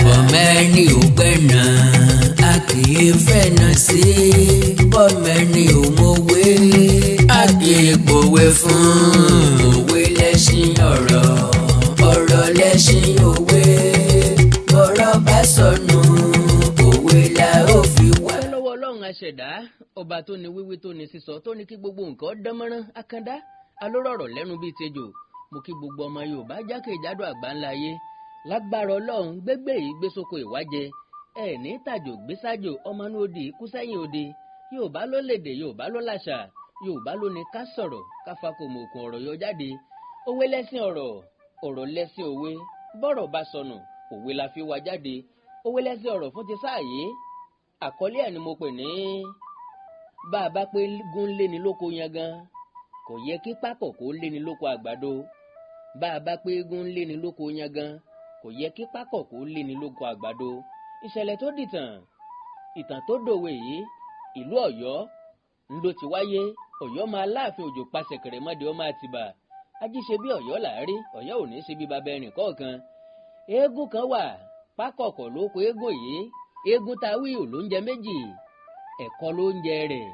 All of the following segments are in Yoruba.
bọ́mẹ́ni ò gbẹ̀nà a kì í fẹ̀nà sí bọ́mẹ́ni ò mọ̀wé a kì í pòwe fún òwe lẹ́ṣin ọ̀rọ̀ ọ̀rọ̀ lẹ́ṣin òwe bọ́rọ̀ bá sọnù òwe la ó fi wá. lọ́wọ́ ọlọ́run aṣẹ̀dá ọba tó ní wíwí tó ní sísọ tó ní kí gbogbo nǹkan dánmọ́rán akandá alórọ̀rọ̀ lẹ́nu bíi tejò mo kí gbogbo ọmọ Yorùbá jákèjádò àgbáńlá ayé lágbára ọlọ́run gbégbé yìí gbé sóko ìwájẹ ẹ ní tàjò gbésájò ọmọ inú odi kú sẹ́yìn odi Yorùbá ló lédè Yorùbá ló láṣà Yorùbá ló ní ká sọ̀rọ̀ ká fakòmò òkun ọ̀rọ̀ yọ jáde òwe lẹ́sìn ọ̀rọ̀ ọ̀rọ̀ lẹ́sìn òwe bọ́rọ̀ bá sọnù òwe la fi wá jáde òwe lẹ́sìn ọ̀rọ̀ fún ti sáà yìí àkọlé ẹ̀ ni mo pè ní bá a bá pé gún lé ní lóko Yangan kò yẹ kí pákọ̀ kó lé ní lóko àgbàdo bá a bá pé gún lé ní lóko Yangan kò yẹ kí pákọ̀ kó lé ní lóko àgbàdo ìṣẹ̀lẹ̀ tó dìtàn ìtàn tó dòwe yìí ìlú Ọ̀yọ́ ńlọ ti wáyé Ọ̀yọ́ máa láàfin òjò pàṣẹ kẹrẹmọdé ọmọ Àtìbà ajíṣe bí Ọ̀yọ́ làárí Ọ̀yọ́ ò ní ṣe bí bàbá ẹnì kọ̀ọ̀kan eégún kan wà pákọ̀kọ̀ ló kó eégún yìí eégún ta wí ló ń jẹ méjì ẹ̀kọ́ ló ń jẹ rẹ̀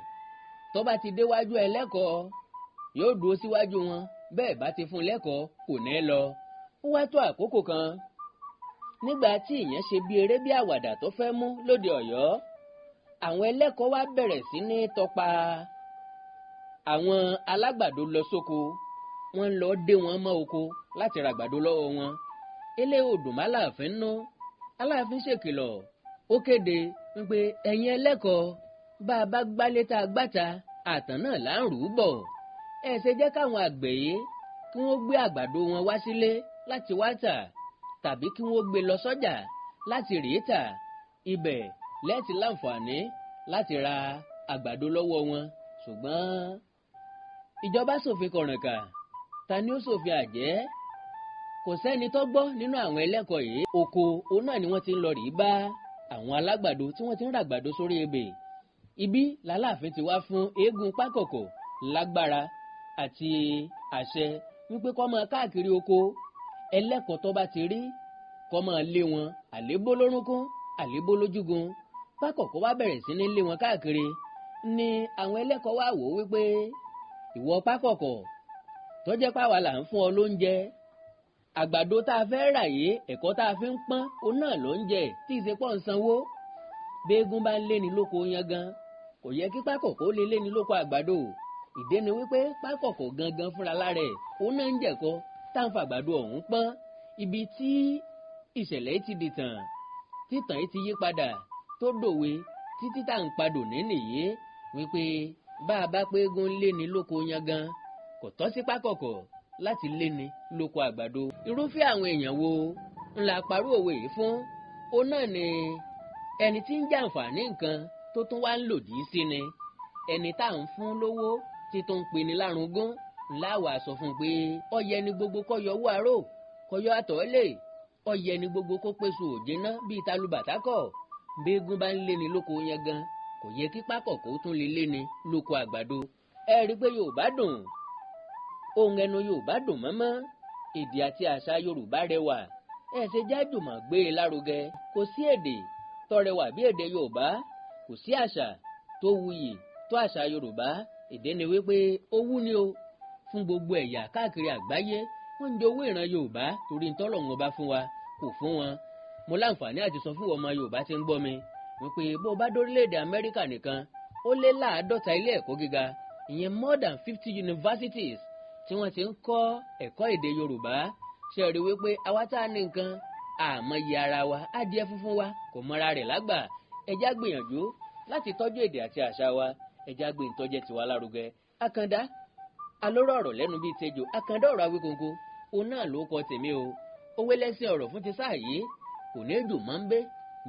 tó bá ti déwájú ẹlẹ́kọ̀ọ́ yóò dúró síwájú wọn bẹ́ẹ̀ bá ti fún lẹ́kọ̀ọ́ kò ní lọ ó wá tó àkókò kan nígbà tí ìyẹn ṣe bí eré bí àwàdà tó fẹ́ mú lóde Ọ̀yọ́ àwọn ẹlẹ́kọ̀ọ́ wá bẹ̀rẹ̀ sí ní tọpa àwọn alágbàdo lọ sóko wọ́n lọ dé wọn mọ́ oko láti ra àgbàdo lọ́wọ́ wọn eléyìí ò dùn mọ́ Aláàfin nú Aláàfin ṣèkìlọ̀ ó kéde wípé ẹ̀yin ẹlẹ́kọ̀ọ́ bá a bá gbálé tá a gbáta àtàn náà là ń rù ú bọ̀ ẹ ṣe jẹ́ káwọn àgbẹ̀ yìí kí wọ́n gbé àgbàdo wọn wá sílé láti wá tà tàbí kí wọ́n gbé lọ sọ́jà láti rèé tà ibẹ̀ lẹ́ẹ̀tì láǹfààní láti ra àgbàdo lọ́wọ́ wọn ṣùgbọ́n ìjọba ṣòfin kọ̀rànkà ta ni ó ṣòfin àjẹ́ kò sẹ́ni tó gbọ́ nínú àwọn ẹlẹ́kọ̀ọ́ yìí oko òun náà ni wọ́n ti ń lọ rèé bá àwọn alágbàdo tí wọ́n ti ń ràgbàdo sórí ebè ibi làláàfin ti wá fún eégún pákọ̀kọ̀ lágbára àti àṣẹ wípé kó máa káàkiri oko ẹlẹ́kọ̀ọ́ tó bá ti rí kó máa lé wọn àlébó lórúnkún àlébó lójúgun pákọ̀kọ̀ wá bẹ̀rẹ̀ sí ní lé wọn káàkiri ni àwọn ẹlẹ́kọ̀ọ́ wá wò wípé ìwọ pákọ̀kọ̀ tó jẹ́ páwa là ń fún ọ lóúnjẹ àgbàdo tá a fẹ́ rà yìí ẹ̀kọ́ tá a fi ń pọ́n òun náà ló ń jẹ tí ìsepọ̀ ń sanwó béégún bá ń lé ní lóko Yangan kò yẹ kí pákọ̀kọ̀ lè lé ní lóko àgbàdo ìdí ni wípé pákọ̀kọ̀ gangan fúnra lára ẹ̀ òun náà ń jẹ̀kọ́ táǹfà àgbàdo ọ̀hún pọ́n ibi tí ìṣẹ̀lẹ̀ ti dìtàn títàn yìí ti yí padà tó dòwe títí tá à ń padò nínìyí wípé bá a bá pé eégún lé ní lóko Yangan kò tọ́ sí pákọ̀kọ̀ láti lé ní lóko àgbàdo irúfẹ́ àwọn èèyàn wo ńlá parú òwe yìí fún òun náà ni ẹni tí ń jàǹfààní nǹkan tó tún wá ń lòdì sí ni ẹni tá à ń fún lówó tí tó ń peni lárugún láwàá sọ fún un pé ọyẹ ni gbogbo kó yọ owó àárò kó yọ àtọ̀ọ́lẹ̀ ọyẹ ni gbogbo kó pèsè òjìná bíi talùbàtàkọ̀ béégún bá ń lé ní lóko Yangan kò yẹ kí pákọ̀kọ̀ tún lè lé ní lóko àgbàdo ẹ rí i pé Yorùbá dùn ohun ẹnu Yorùbá dùn mọ́mọ́ èdè àti àṣà Yorùbá rẹwà ẹ ṣe jájùmọ̀ gbé e lárugẹ kò sí èdè tó rẹwà bí èdè Yorùbá kò sí àṣà tó wuyì tó àṣà Yorùbá èdè ni wípé ó wú ni o fún gbogbo ẹ̀yà káàkiri àgbáyé wọ́n ń jowó ìran Yorùbá torí ntọ́lọ́run ọba fún wa kò fún wọn mo láǹfààní àti sọ fún ọmọ Yorùbá tí ń gbọ́ mi wípé bó bá dórílẹ̀-èdè Amẹ́ríkà nìkan ó lé láàádọ́ta ilé ẹ̀kọ́ gíga ìyẹn more than 50 universities tí wọ́n ti ń kọ́ ẹ̀kọ́ èdè Yorùbá ṣe rí wípé àwa tá a ní nǹkan àmọye ara wa adìẹ funfun wa kò mọra rẹ̀ lágbà ẹjá gbìyànjú láti tọ́jú èdè àti àṣà wa ẹjá gbé ìtọ́jẹ́ tiwa lárugẹ Àkàndá alóró ọ̀rọ̀ lẹ́nu bíi tejò Àkàndá ọ̀rọ̀ Awíkonko òun náà ló kọ tèmi o òwe lẹ́sìn ọ̀rọ̀ fún ti sáà yìí kò ní dùn mọ́ ń bẹ́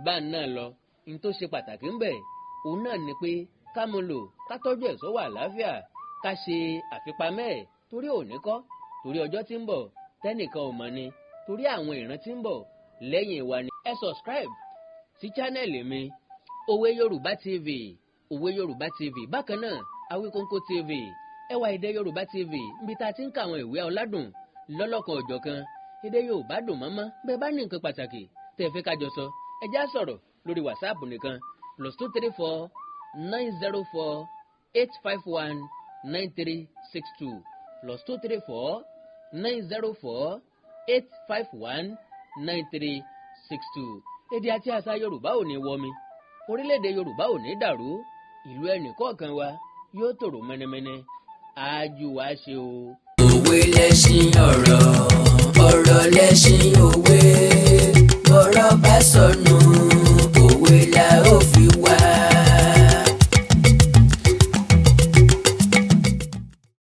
bá náà lọ ní tó ṣe pàtàkì ń bẹ̀ òun náà ni pé ká mú lò ká tọ́jú ẹ̀ sọ́wọ́ àlàáfíà ká ṣe àfipamẹ́ ẹ̀ torí òní kọ́ torí ọjọ́ tí ń bọ̀ tẹ́nìkan ò mọ̀ ni torí àwọn ìran tí ń bọ̀ lẹ́yìn wa ni ẹ subscribe sí channel mi Òwe Yorùbá TV Òwe Yorùbá TV bákan náà Awíkonko TV ẹwà èdè Yorùbá TV níbi tá a ti ń ka àwọn ìwé ọládùn lọ́lọ́kan ọ̀jọ̀kan èdè Yorùbá dùn mọ́mọ́ bẹ́ẹ̀ bá ní nǹkan pàtàkì tẹ́ ẹ fẹ́ kájọ sọ ẹ já sọ̀rọ̀ lórí WhatsApp nìkan +234 904 851 9362 +234 904 851 9362. Èdè àti àṣà Yorùbá ò ní wọmi, orílẹ̀-èdè Yorùbá ò ní dàrú, ìlú ẹnìkọ̀ọ̀kan wa yóò tòrò mẹ́nẹ́mẹ́nẹ́, àájú wa ṣe o. Òwe lẹṣin ọ̀rọ̀, ọ̀rọ̀ lẹṣin òwe, bọ́rọ̀ bá sọnù